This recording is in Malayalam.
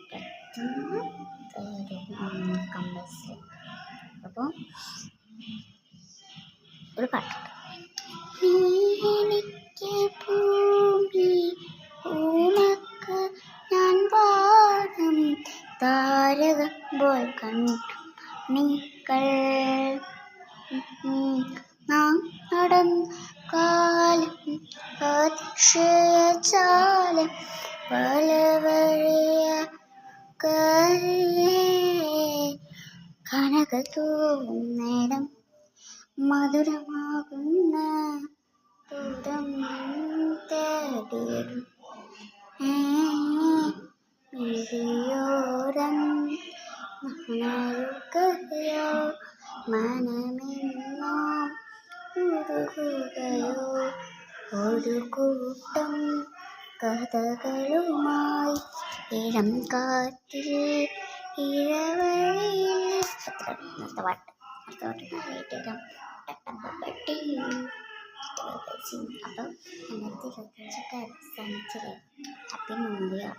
പെട്ടെന്ന് കമ്പൽസറി. അപ്പോൾ ഒരു പാട്ടുണ്ട്. നീ എനിക്ക് ഭൂമി ഊണക്ക് ഞാൻ വാനം താരകമ്പോൾ കണ്ണീക്കൾ നാം നടന്ന കാലം അതിശയജാലം പല വഴിയ കനകത്തൂന്നേരം മധുരമാകുന്ന ദൂരം തേടിയിടും വിഴിയോരം നനയുകയോ മനമെന്നോ ഉരുകുകയോ ഒരു കൂട്ടം കഥകളുമായി ഇളം കാറ്റിൽ ഇഴവഴിയിൽ. അടുത്ത പാട്ട് ഏറ്റവും പട്ടി. അപ്പം 2025 അവസാനിച്ചില്ലേ. Happy new year.